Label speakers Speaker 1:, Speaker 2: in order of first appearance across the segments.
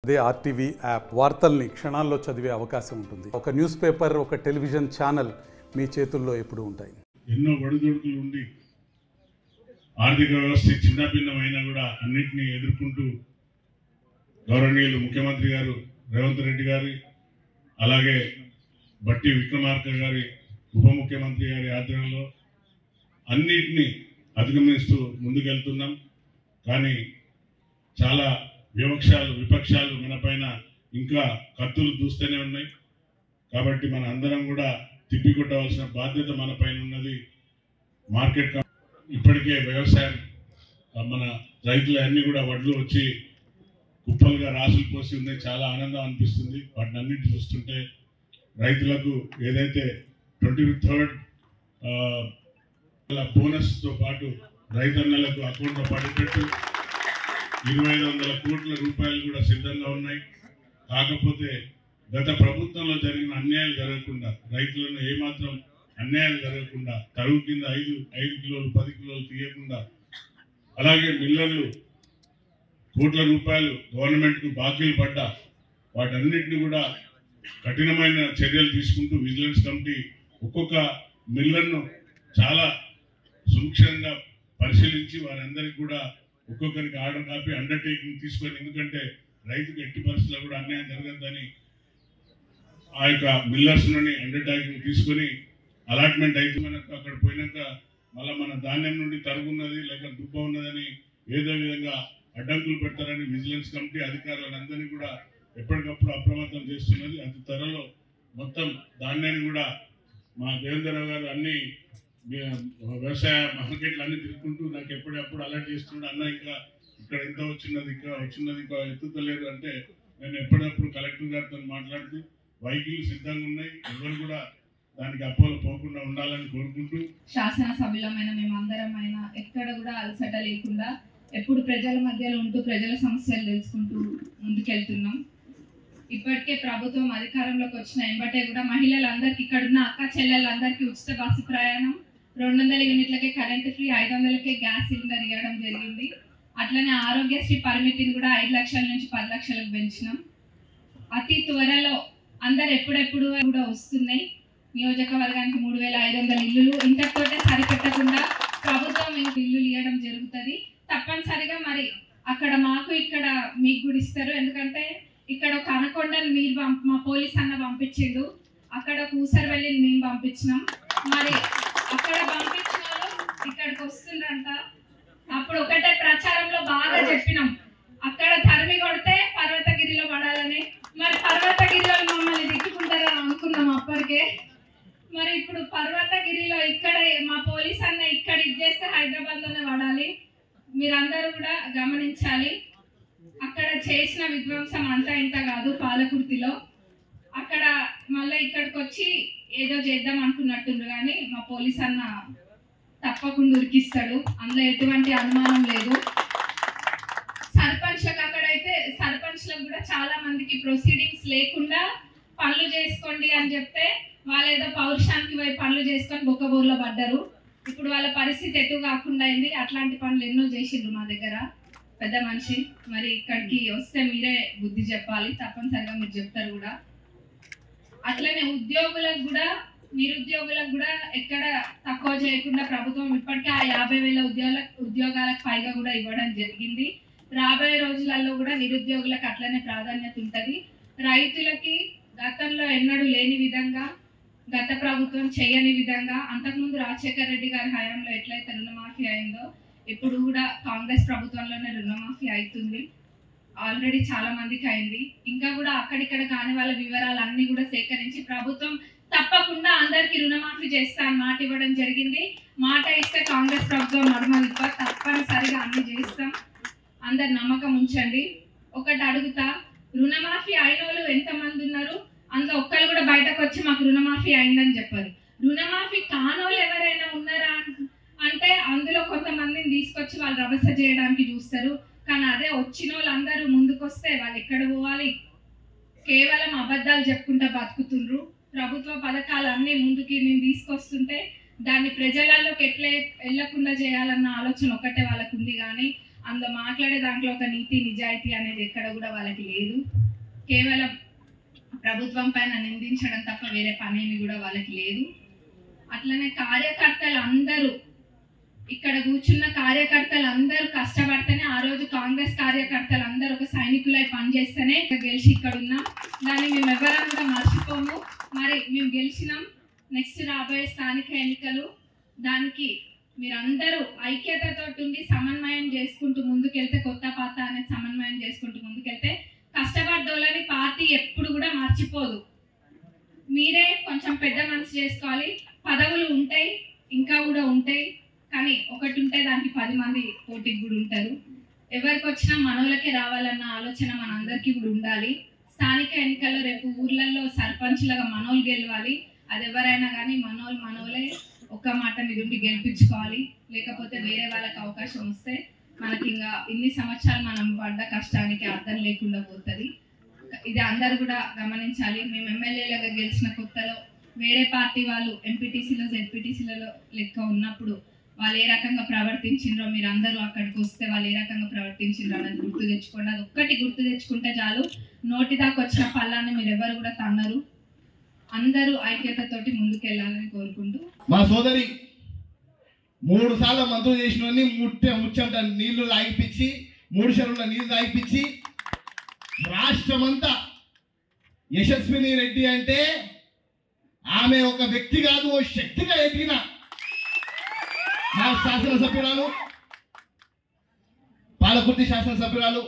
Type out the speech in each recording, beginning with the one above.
Speaker 1: అదే RTV app వార్తల్ని క్షణాల్లో చదివే అవకాశం ఉంటుంది. ఒక న్యూస్ పేపర్, ఒక టెలివిజన్ ఛానల్ మీ చేతుల్లో ఎప్పుడూ ఉంటాయి.
Speaker 2: ఎన్నో ఒడిదుడుకులు ఉండి ఆర్థిక వ్యవస్థ చిన్నభిన్నమైనా కూడా అన్నింటినీ ఎదుర్కొంటూ గౌరవనీయులు ముఖ్యమంత్రి గారు రేవంత్ రెడ్డి గారి, అలాగే బట్టి విక్రమార్క గారి ఉప ముఖ్యమంత్రి గారి ఆధ్వర్యంలో అన్నిటినీ అధిగమిస్తూ ముందుకెళ్తున్నాం. కానీ చాలా విపక్షాలు మన పైన ఇంకా కత్తులు దూస్తూనే ఉన్నాయి. కాబట్టి మన అందరం కూడా తిప్పికొట్టవలసిన బాధ్యత మన పైన ఉన్నది. మార్కెట్ ఇప్పటికే వ్యవసాయం మన రైతులు అన్నీ కూడా వడ్లు వచ్చి కుప్పలుగా రాసులు పోసి ఉన్నాయి. చాలా ఆనందం అనిపిస్తుంది వాటిని అన్నింటి చూస్తుంటే. రైతులకు ఏదైతే 23rd బోనస్తో పాటు రైతన్నలకు అకౌంట్లో పడేటట్టు 2500 కోట్ల రూపాయలు కూడా సిద్ధంగా ఉన్నాయి. కాకపోతే గత ప్రభుత్వంలో జరిగిన అన్యాయాలు జరగకుండా, రైతులను ఏమాత్రం అన్యాయాలు జరగకుండా, తరుగు కింద 5 కిలోలు 10 కిలోలు తీయకుండా, అలాగే మిల్లర్లు కోట్ల రూపాయలు గవర్నమెంట్కు బాకీలు పడ్డా వాటన్నిటిని కూడా కఠినమైన చర్యలు తీసుకుంటూ విజిలెన్స్ కమిటీ ఒక్కొక్క మిల్లర్ను చాలా సూక్ష్మంగా పరిశీలించి వారందరికీ కూడా ఒక్కొక్కరికి ఆర్డర్ కాపీ అండర్టేకింగ్ తీసుకొని, ఎందుకంటే రైతుకు ఎట్టి పరిస్థితుల్లో కూడా అన్యాయం జరగద్దని ఆ యొక్క మిల్లర్స్ని అండర్టేకింగ్ తీసుకొని అలాట్మెంట్ అయితే మనకు అక్కడ పోయినాక మళ్ళీ మన ధాన్యం నుండి తరుగున్నది లేక దుబ్బ ఉన్నదని ఏదో విధంగా అడ్డంకులు పెడతారని విజిలెన్స్ కమిటీ అధికారులందరినీ కూడా ఎప్పటికప్పుడు అప్రమత్తం చేస్తున్నది. అతి త్వరలో మొత్తం ధాన్యాన్ని కూడా మా దేవేంద్రరావు గారు అన్ని వ్యవసాయ మార్కెట్లు అన్ని తిరుగుకుంటూ నాకు ఎప్పుడప్పుడు అలర్ట్ చేస్తున్నాడు. అన్న ఇంకా ఇక్కడ ఎంత వచ్చినది ఇంకా ఎత్తుతలేరు అంటే నేను ఎప్పటికప్పుడు కలెక్టర్ గారితో మాట్లాడుతూ వైద్యులు సిద్ధంగా ఉన్నాయి, ఎవరు కూడా దానికి అపోలో పోకుండా ఉండాలని కోరుకుంటూ,
Speaker 3: శాసనసభ్యులమైన మేమందరమైనా ఎక్కడ కూడా అలసట లేకుండా ఎప్పుడు ప్రజల మధ్యలో ఉంటూ ప్రజల సమస్యలు తెలుసుకుంటూ ముందుకెళ్తున్నాం. ఇప్పటికే ప్రభుత్వం అధికారంలోకి వచ్చిన ఎంబటే కూడా మహిళలందరికీ, ఇక్కడున్న అక్క చెల్లెళ్ళందరికీ ఉచిత బస్సు ప్రయాణం, 200 యూనిట్లకే కరెంటు ఫ్రీ, 500కే గ్యాస్ సిలిండర్ ఇవ్వడం జరిగింది. అట్లనే ఆరోగ్యశ్రీ పరిమితిని కూడా 5 లక్షల నుంచి 10 లక్షలకు పెంచినాం. అతి త్వరలో అందరు ఎప్పుడెప్పుడు కూడా వస్తున్నాయి. నియోజకవర్గానికి 3500 ఇల్లులు ఇంతటితోటే సరిపెట్టకుండా ప్రభుత్వం ఇల్లులు ఇవ్వడం జరుగుతుంది. తప్పనిసరిగా మరి అక్కడ మాకు ఇక్కడ మీకు కూడా ఇస్తారు. ఎందుకంటే ఇక్కడ ఒక అనకొండను మీరు మా పోలీస్ అన్న పంపించిండు, అక్కడ కూసరవెల్లిని మేము పంపించినాం. మరి అక్కడ పంపించిన వాళ్ళు ఇక్కడికి వస్తుందంట. అప్పుడు ఒకటే ప్రచారంలో బాగా చెప్పినాం, అక్కడ తరిమి కొడితే పర్వతగిరిలో పడాలని. మరి పర్వతగిరిలో మమ్మల్ని తిట్టుకుంటారని అనుకున్నాం అప్పటికే. మరి ఇప్పుడు పర్వతగిరిలో ఇక్కడ మా పోలీస్ అన్న ఇక్కడ ఇచ్చేస్తే హైదరాబాద్లోనే పడాలి. మీరందరూ కూడా గమనించాలి. అక్కడ చేసిన విధ్వంసం అంతా ఇంత కాదు. పాలకుర్తిలో అక్కడ మళ్ళీ ఇక్కడికి వచ్చి ఏదో చేద్దాం అనుకున్నట్టుండ్రు, కానీ మా పోలీస్ అన్న తప్పకుండా ఉరికిస్తాడు, అందులో ఎటువంటి అనుమానం లేదు. సర్పంచ్లకు అక్కడైతే సర్పంచ్లకు కూడా చాలా మందికి ప్రొసీడింగ్స్ లేకుండా పనులు చేసుకోండి అని చెప్తే వాళ్ళు ఏదో పౌరుషానికి పోయి పనులు చేసుకొని బొక్కబోర్లో పడ్డారు. ఇప్పుడు వాళ్ళ పరిస్థితి ఎటు కాకుండా అయింది. అట్లాంటి పనులు ఎన్నో చేసిండ్రు మా దగ్గర పెద్ద మనిషి. మరి ఇక్కడికి వస్తే మీరే బుద్ధి చెప్పాలి, తప్పనిసరిగా మీరు చెప్తారు కూడా. అట్లనే ఉద్యోగులకు కూడా, నిరుద్యోగులకు కూడా ఎక్కడ తక్కువ చేయకుండా ప్రభుత్వం ఇప్పటికే ఆ 50,000 ఉద్యోగాలకు పైగా కూడా ఇవ్వడం జరిగింది. రాబోయే రోజులలో కూడా నిరుద్యోగులకు అట్లనే ప్రాధాన్యత ఉంటుంది. రైతులకి గతంలో ఎన్నడూ లేని విధంగా, గత ప్రభుత్వం చేయని విధంగా, అంతకుముందు రాజశేఖర రెడ్డి గారి హయాంలో ఎట్లయితే రుణమాఫీ అయిందో ఇప్పుడు కూడా కాంగ్రెస్ ప్రభుత్వంలోనే రుణమాఫీ అవుతుంది. ఆల్రెడీ చాలా మందికి అయింది. ఇంకా కూడా అక్కడిక్కడ కాని వాళ్ళ వివరాలు అన్ని కూడా సేకరించి ప్రభుత్వం తప్పకుండా అందరికీ రుణమాఫీ చేస్తా అని మాట ఇవ్వడం జరిగింది. మాట ఇస్తే కాంగ్రెస్ ప్రభుత్వం నడమలిప తప్పనిసరిగా అన్ని చేస్తాం. అందరు నమ్మకం ఉంచండి. ఒకటి అడుగుతా, రుణమాఫీ అయిన వాళ్ళు ఎంతమంది ఉన్నారు? అందులో ఒక్కరు కూడా బయటకు వచ్చి మాకు రుణమాఫీ అయిందని చెప్పారు. రుణమాఫీ కానోళ్ళు ఎవరైనా ఉన్నారా అంటే అందులో కొంతమందిని తీసుకొచ్చి వాళ్ళు రభస చేయడానికి చూస్తారు. కానీ అదే వచ్చిన వాళ్ళందరూ ముందుకొస్తే వాళ్ళు ఎక్కడ పోవాలి? కేవలం అబద్ధాలు చెప్పుకుంటూ బతుకుతుండ్రు. ప్రభుత్వ పథకాలు అన్నీ ముందుకి మేము తీసుకొస్తుంటే దాన్ని ప్రజలలోకి ఎట్లా వెళ్లకుండా చేయాలన్న ఆలోచన ఒకటే వాళ్ళకు ఉంది. కానీ అందులో మాట్లాడే దాంట్లో ఒక నీతి నిజాయితీ అనేది ఎక్కడ కూడా వాళ్ళకి లేదు. కేవలం ప్రభుత్వం పైన నిందించడం తప్ప వేరే పనేమి కూడా వాళ్ళకి లేదు. అట్లనే కార్యకర్తలు అందరూ, ఇక్కడ కూర్చున్న కార్యకర్తలు అందరూ కష్టపడితేనే, ఆ రోజు కాంగ్రెస్ కార్యకర్తలు అందరూ ఒక సైనికులై పనిచేస్తేనే గెలిచి ఇక్కడ ఉన్నాం. దాన్ని మేము ఎవరం కూడా మర్చిపోము. మరి మేము గెలిచినాం. నెక్స్ట్ రాబోయే స్థానిక ఎన్నికలు, దానికి మీరందరూ ఐక్యతతో ఉండి సమన్వయం చేసుకుంటూ ముందుకెళ్తే, కొత్త పాత అనేది సమన్వయం చేసుకుంటూ ముందుకెళ్తే కష్టపడ్డోళ్ళని పార్టీ ఎప్పుడు కూడా మర్చిపోదు. మీరే కొంచెం పెద్ద మనసు చేసుకోవాలి. పదవులు ఉంటాయి, ఇంకా కూడా ఉంటాయి, కానీ ఒకటి ఉంటే దానికి 10 మంది పోటీకి కూడా ఉంటారు. ఎవరికి వచ్చినా మనోళ్ళకే రావాలన్న ఆలోచన మనందరికీ కూడా ఉండాలి. స్థానిక ఎన్నికల్లో రేపు ఊర్లలో సర్పంచ్లుగా మనోళ్ళు గెలవాలి. అది ఎవరైనా కానీ మనోళ్ళే ఒక్క మాట మీద ఉండి గెలిపించుకోవాలి. లేకపోతే వేరే వాళ్ళకి అవకాశం వస్తే మనకి ఇంకా ఇన్ని సంవత్సరాలు మనం పడ్డ కష్టానికి అర్థం లేకుండా పోతుంది. ఇది అందరు కూడా గమనించాలి. మేము ఎమ్మెల్యేలుగా గెలిచిన కొత్తలో వేరే పార్టీ వాళ్ళు ఎంపీటీసీలో జెడ్పీటీసీలలో లెక్క ఉన్నప్పుడు వాళ్ళు ఏ రకంగా ప్రవర్తించిండ్రో మీరు అందరూ అక్కడికి వస్తే వాళ్ళు ఏ రకంగా ప్రవర్తించిండ్రో అనేది గుర్తు తెచ్చుకోండి. అది ఒక్కటి గుర్తు తెచ్చుకుంటే చాలు. నోటి దాకా వచ్చిన పళ్ళాన్ని మీరు ఎవరు కూడా తన్నరు. అందరూ ఐక్యతతోటి ముందుకెళ్ళాలని కోరుకుంటూ,
Speaker 4: మా సోదరి 3 సార్లు మంత్రులు చేసిన ముచ్చంట నీళ్లు తాగిపించి 3 చెరువుల నీళ్లు తాగిపించి రాష్ట్రమంతా యశస్విని రెడ్డి అంటే ఆమె ఒక వ్యక్తి కాదు, ఓ శక్తిగా ఎదిగిన మా శాసనసభ్యురాలు, పాలకుర్తి శాసనసభ్యురాలు,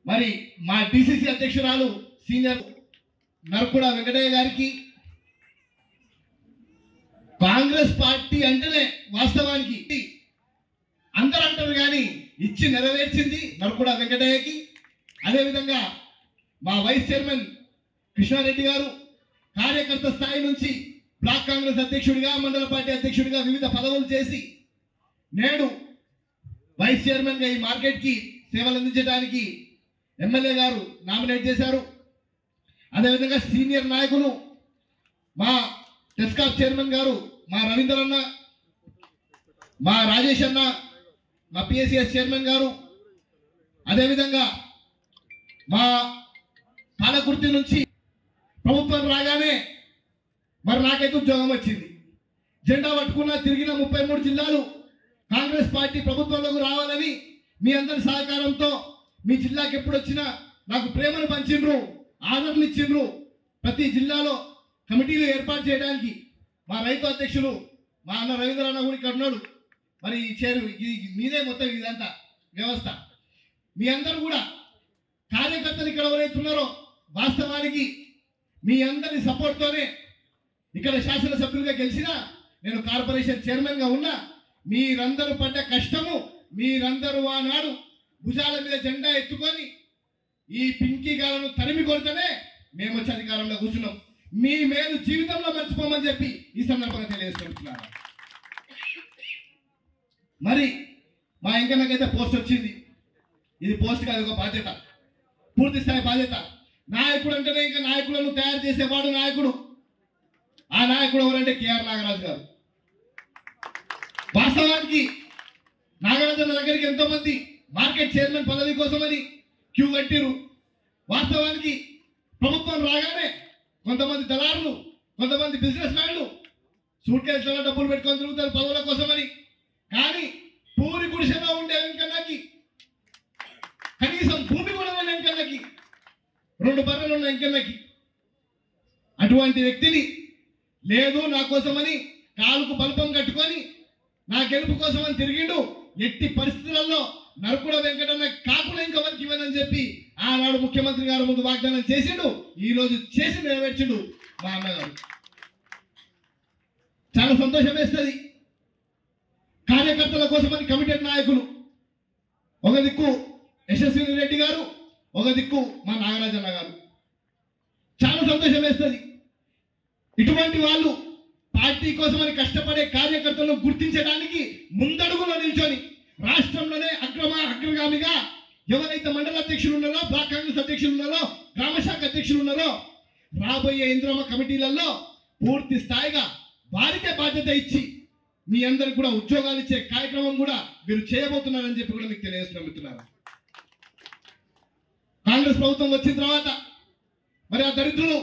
Speaker 4: మరి మా డిసిసి అధ్యక్షురాలు సీనియర్ నరకుడ వెంకటయ్య గారికి, కాంగ్రెస్ పార్టీ అంటేనే వాస్తవానికి అందరూ అంటారు కానీ ఇచ్చి నెరవేర్చింది నరకుడ వెంకటయ్యకి. అదేవిధంగా మా వైస్ చైర్మన్ కృష్ణారెడ్డి గారు కార్యకర్త స్థాయి నుంచి బ్లాక్ కాంగ్రెస్ అధ్యక్షుడిగా, మండల పార్టీ అధ్యక్షుడిగా వివిధ పదవులు చేసి నేడు వైస్ చైర్మన్గా ఈ మార్కెట్కి సేవలు అందించడానికి ఎమ్మెల్యే గారు నామినేట్ చేశారు. అదేవిధంగా సీనియర్ నాయకులు మా టెస్కాప్ చైర్మన్ గారు మా రవీందర్ అన్న, మా రాజేష్ అన్న, మా పిఎస్సిఎస్ చైర్మన్ గారు, అదేవిధంగా మా పాలకుర్తి నుంచి ప్రభుత్వం రాగానే మరి నాకైతే ఉద్యోగం వచ్చింది. జెండా పట్టుకున్న తిరిగిన 33 జిల్లాలు కాంగ్రెస్ పార్టీ ప్రభుత్వంలోకి రావాలని మీ అందరి సహకారంతో మీ జిల్లాకి ఎప్పుడు వచ్చినా నాకు ప్రేమను పంచిండ్రు, ఆదరణ ఇచ్చిండ్రు. ప్రతి జిల్లాలో కమిటీలు ఏర్పాటు చేయడానికి మా రైతు అధ్యక్షులు మా అన్న రవీంద్ర అన్న కూడా ఇక్కడ ఉన్నాడు. మరి మీదే మొత్తం ఇదంతా వ్యవస్థ. మీ అందరూ కూడా కార్యకర్తలు ఇక్కడ ఎవరైతే ఉన్నారో వాస్తవానికి మీ అందరి సపోర్ట్తోనే ఇక్కడ శాసనసభ్యులుగా గెలిచినా, నేను కార్పొరేషన్ చైర్మన్గా ఉన్నా, మీరందరూ పడ్డ కష్టము, మీరందరూ ఆనాడు భుజాల మీద జెండా ఎత్తుకొని ఈ పింకీ గాలను తరిమి కొడితేనే మేము వచ్చి అధికారంలో కూర్చున్నాం. మీ మేలు జీవితంలో మర్చిపోమని చెప్పి ఈ సందర్భంగా తెలియజేసుకుంటున్నాను. మరి మా ఇంకనకైతే పోస్ట్ వచ్చింది. ఇది పోస్ట్ కాదు, ఒక బాధ్యత, పూర్తి స్థాయి బాధ్యత. నాయకుడు అంటేనే ఇంకా నాయకులను తయారు చేసేవాడు నాయకుడు. ఆ నాయకుడు ఎవరంటే కేఆర్ నాగరాజు గారు. వాస్తవానికి నాగరాజు దగ్గరికి ఎంతో మంది మార్కెట్ చైర్మన్ పదవి కోసమని క్యూ కట్టిరు. వాస్తవానికి ప్రభుత్వం రాగానే కొంతమంది దళారులు, కొంతమంది బిజినెస్ మ్యాన్లు సూట్ కేసులలో డబ్బులు పెట్టుకొని తిరుగుతారు పదవుల కోసమని. కానీ పూరి గుడిసెలో ఉండే వెంకన్నకి కనీసం భూమి కూడా ఉన్న వెంకన్నకి, 2 బర్రెలు ఉన్న వెంకన్నకి, అటువంటి వ్యక్తిని లేదు నా కోసమని కాలుకు బల్పం కట్టుకొని నా గెలుపు కోసమని తిరిగిండు. ఎట్టి పరిస్థితులలో నరకుడ వెంకటన్న కాకుండా ఇంకెవరికి ఇవ్వదని చెప్పి ఆనాడు ముఖ్యమంత్రి గారు ముందు వాగ్దానం చేసిండు. ఈ రోజు చేసి నెరవేర్చిండు మా అన్నగారు. చాలా సంతోషం వేస్తుంది. కార్యకర్తల కోసమని కమిటెడ్ నాయకులు, ఒక దిక్కు యశస్విని రెడ్డి గారు, ఒక దిక్కు మా నాగరాజన్న గారు. చాలా సంతోషం వేస్తుంది. ఇటువంటి వాళ్ళు పార్టీ కోసమని కష్టపడే కార్యకర్తలను గుర్తించడానికి ముందడుగులో నిల్చొని రాష్ట్రంలోనే అగ్రగామిగా ఎవరైతే మండల అధ్యక్షులు ఉన్నారో, బ్లాక్ కాంగ్రెస్ అధ్యక్షులు ఉన్నారో, గ్రామశాఖ అధ్యక్షులు ఉన్నారో, రాబోయే ఇంద్రమ కమిటీలలో పూర్తి స్థాయిగా వారికే బాధ్యత ఇచ్చి మీ అందరికి కూడా ఉద్యోగాలు ఇచ్చే కార్యక్రమం కూడా మీరు చేయబోతున్నారని చెప్పి కూడా మీకు తెలియజేస్తున్నాం. కాంగ్రెస్ ప్రభుత్వం వచ్చిన తర్వాత మరి ఆ దరిద్రులు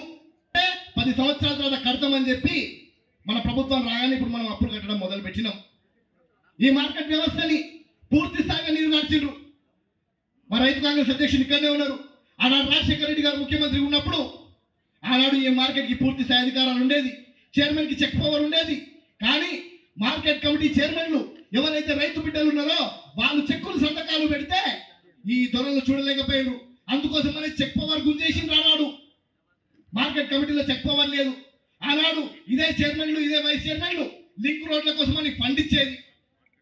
Speaker 4: 10 సంవత్సరాల తర్వాత కడతామని చెప్పి మన ప్రభుత్వం రాగానే ఇప్పుడు మనం అప్పులు కట్టడం మొదలు పెట్టినాం. ఈ మార్కెట్ వ్యవస్థని పూర్తి స్థాయిగా నిర్వహించారు. మా రైతు కాంగ్రెస్ అధ్యక్షుడు ఇక్కడనే ఉన్నారు. ఆనాడు రాజశేఖర రెడ్డి గారు ముఖ్యమంత్రి ఉన్నప్పుడు ఆనాడు ఈ మార్కెట్కి పూర్తి స్థాయి అధికారాలు ఉండేది, చైర్మన్కి చెక్ పవర్ ఉండేది. కానీ మార్కెట్ కమిటీ చైర్మన్లు ఎవరైతే రైతు బిడ్డలు ఉన్నారో వాళ్ళు చెక్కులు సంతకాలు పెడితే ఈ దొరలు చూడలేకపోయారు. అందుకోసం అనేది చెక్ పవర్ గుంజేసి రానాడు. మార్కెట్ కమిటీలో చెక్ పవర్ లేదు. ఆనాడు ఇదే చైర్మన్లు ఇదే వైస్ చైర్మన్లు లింక్ రోడ్ల కోసం అని ఫండ్ ఇచ్చేది.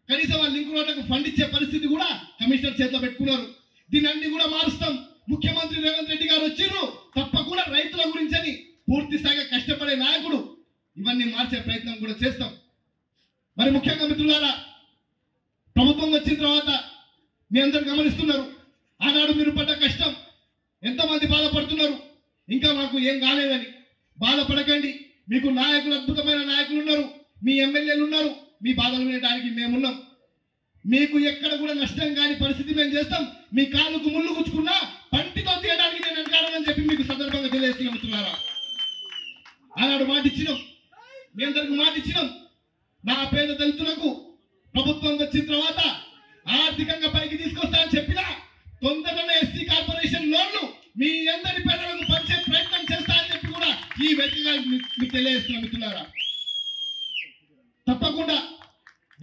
Speaker 4: కనీసం ఆ లింక్ రోడ్లకు ఫండ్ ఇచ్చే పరిస్థితి కూడా కమిషనర్ చేతిలో పెట్టుకున్నారు. దీన్ని అన్ని కూడా మారుస్తాం. ముఖ్యమంత్రి రేవంత్ రెడ్డి గారు వచ్చిర్రు, తప్పకుండా రైతుల గురించి అని పూర్తి స్థాయిగా కష్టపడే నాయకుడు. ఇవన్నీ మార్చే ప్రయత్నం కూడా చేస్తాం. మరి ముఖ్యంగా మిత్రులారా, ప్రభుత్వం వచ్చిన తర్వాత మీ అందరు గమనిస్తున్నారు. ఆనాడు మీరు పడ్డ కష్టం, ఎంతమంది బాధపడుతున్నారు. ఇంకా మాకు ఏం కాలేదని బాధపడకండి. మీకు నాయకులు, అద్భుతమైన నాయకులు ఉన్నారు, మీ ఎమ్మెల్యేలు ఉన్నారు. మీ బాధలు వినడానికి మేమున్నాం. మీకు ఎక్కడ కూడా నష్టం కాని పరిస్థితి మేము చేస్తాం. మీ కాలుకు ముళ్ళు గుచ్చుకున్నా పంటితో తీయడానికి నేను వెనకాడని చెప్పి మీకు సందర్భంగా తెలియజేస్తున్నాం మిత్రులారా. ఆనాడు మాట ఇచ్చినాం, మీ అందరికి మాట ఇచ్చినాం. నా పేద దళితులకు ప్రభుత్వం వచ్చిన తర్వాత ఆర్థికంగా పైకి తీసుకొస్తా అని చెప్పినా తొందరలోనే ఎస్సీ కార్పొరేషన్ లోన్లు మీ అందరి పేదలకు పంచే ప్రయత్నం చేస్తా అని చెప్పి కూడా ఈ వ్యక్తిగా మీకు తెలియజేస్తున్నాం మిత్రులారా. తప్పకుండా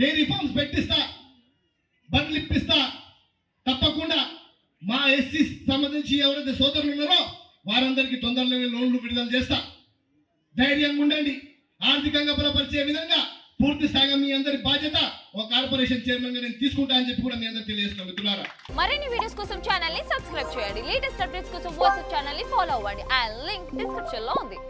Speaker 4: డైరీ ఫార్మ్స్ పెట్టిస్తా, బండ్లు ఇప్పిస్తా. తప్పకుండా మా ఎస్సీ సంబంధించి ఎవరైతే సోదరులు ఉన్నారో వారందరికీ తొందరలోనే లోన్లు విడుదల చేస్తా. ధైర్యంగా ఉండండి. ఆర్థికంగా బలపరిచే విధంగా పూర్తి స్థాయిగా మీ అందరి బాధ్యత ఒక కార్పొరేషన్ చైర్మన్ గా నేను తీసుకుంటా అని చెప్పి కూడా మీ అందరికి తెలియజేస్తున్నాం మిత్రులారా.
Speaker 5: మరిన్ని వీడియోస్ కోసం ఛానల్ ని సబ్స్క్రైబ్ చేయండి. లేటెస్ట్ అప్డేట్స్ కోసం వాట్సాప్ ఛానల్ ని ఫాలో అవ్వండి. ఆ లింక్ డిస్క్రిప్షన్ లో ఉంది.